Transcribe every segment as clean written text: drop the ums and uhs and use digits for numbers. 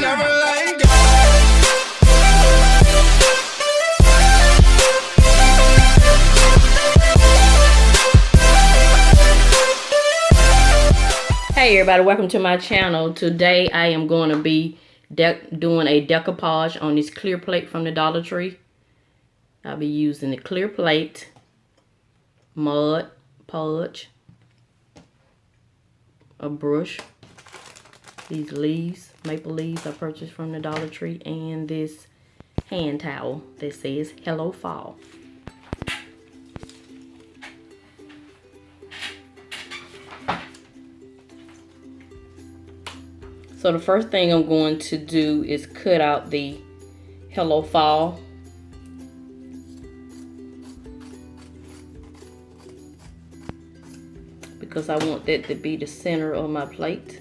never let go. Hey everybody, welcome to my channel. Today I am going to be doing a decoupage on this clear plate from the Dollar Tree. I'll be using the clear plate, mud, podge, a brush, these leaves, maple leaves I purchased from the Dollar Tree, and this hand towel that says Hello Fall. So the first thing I'm going to do is cut out the Hello Fall. Because I want that to be the center of my plate.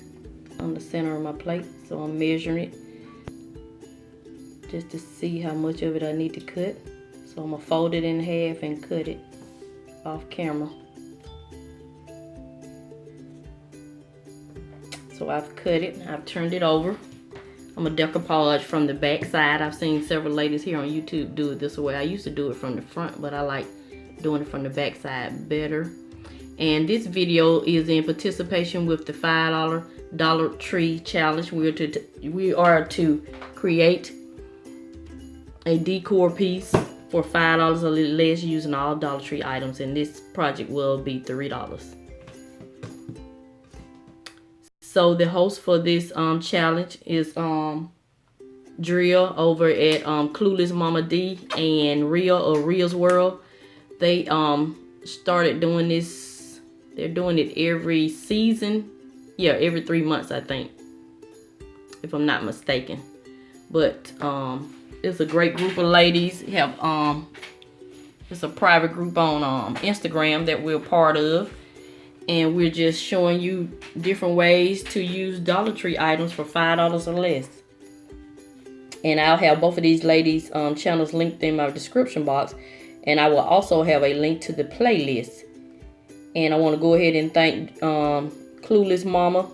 On the center of my plate. So I'm measuring it. Just to see how much of it I need to cut. So I'm going to fold it in half and cut it off camera. So I've cut it, I've turned it over. I'm gonna decoupage from the back side. I've seen several ladies here on YouTube do it this way. I used to do it from the front, but I like doing it from the back side better. And this video is in participation with the $5 Dollar Tree Challenge. We are to create a decor piece for $5 or less using all Dollar Tree items, and this project will be $3. So the host for this challenge is Drea over at Clueless Mama D and Ria of Ria's World. They started doing this. They're doing it every season. Yeah, every 3 months, I think, if I'm not mistaken. But it's a great group of ladies. It's a private group on Instagram that we're part of. And we're just showing you different ways to use Dollar Tree items for $5 or less. And I'll have both of these ladies' channels linked in my description box. And I will also have a link to the playlist. And I want to go ahead and thank Clueless Mama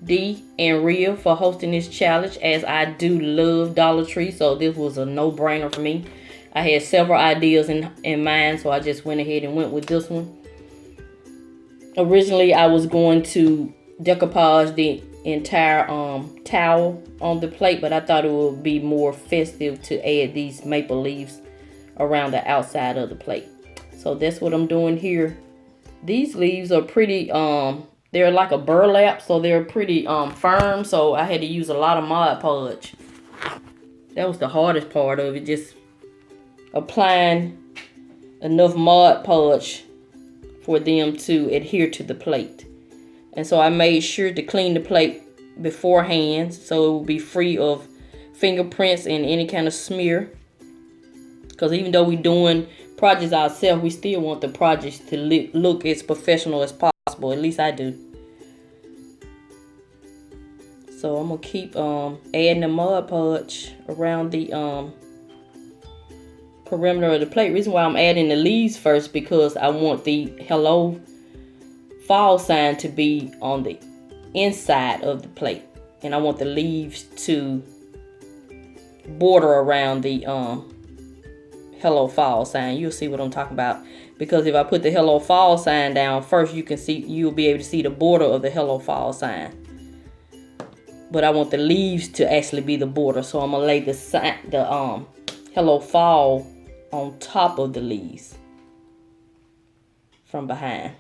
D and Ria for hosting this challenge, as I do love Dollar Tree. So this was a no-brainer for me. I had several ideas in mind, so I just went ahead and went with this one. Originally, I was going to decoupage the entire towel on the plate, but I thought it would be more festive to add these maple leaves around the outside of the plate. So that's what I'm doing here. These leaves are pretty, they're like a burlap, so they're pretty firm, so I had to use a lot of Mod Podge. That was the hardest part of it, just applying enough Mod Podge for them to adhere to the plate. And so I made sure to clean the plate beforehand so it will be free of fingerprints and any kind of smear. Because even though we're doing projects ourselves, we still want the projects to look as professional as possible. At least I do. So I'm going to keep adding the Mod Podge around the perimeter of the plate. Reason why I'm adding the leaves first, because I want the Hello Fall sign to be on the inside of the plate, and I want the leaves to border around the Hello Fall sign. You'll see what I'm talking about, because if I put the Hello Fall sign down first, you'll be able to see the border of the Hello Fall sign. But I want the leaves to actually be the border, so I'm gonna lay the Hello Fall on top of the leaves from behind.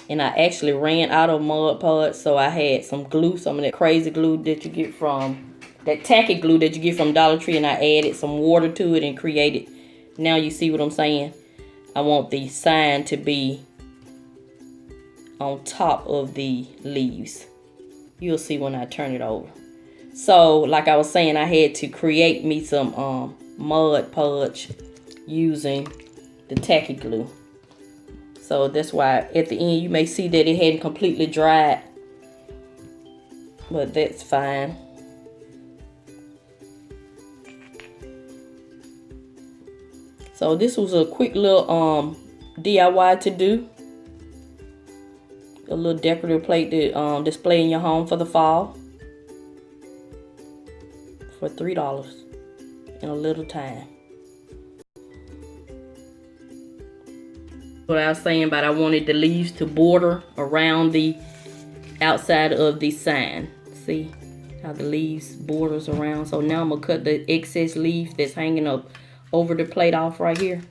And I actually ran out of Mod Podge, so I had some glue, some of that crazy glue that you get from, that tacky glue that you get from Dollar Tree, and I added some water to it and created, now you see what I'm saying? I want the sign to be on top of the leaves. You'll see when I turn it over. So, like I was saying, I had to create me some Mod Podge using the tacky glue. So that's why at the end you may see that it hadn't completely dried. But that's fine. So this was a quick little DIY to do. A little decorative plate to display in your home for the fall. For $3 in a little time. What I was saying about I wanted the leaves to border around the outside of the sign. See how the leaves borders around? So now I'm gonna cut the excess leaf that's hanging up over the plate off right here.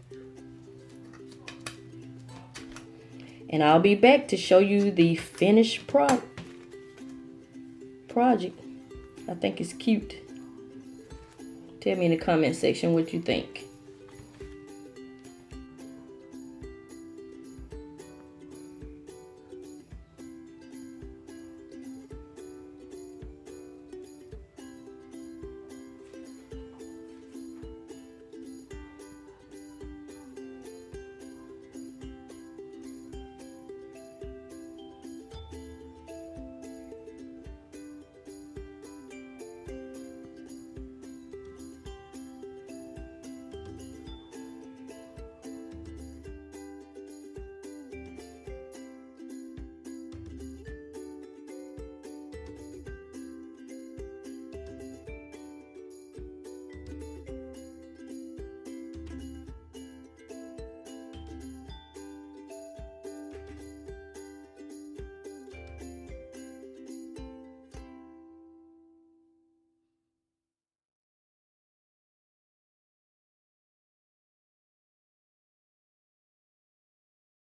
And I'll be back to show you the finished project. I think it's cute. Tell me in the comment section what you think.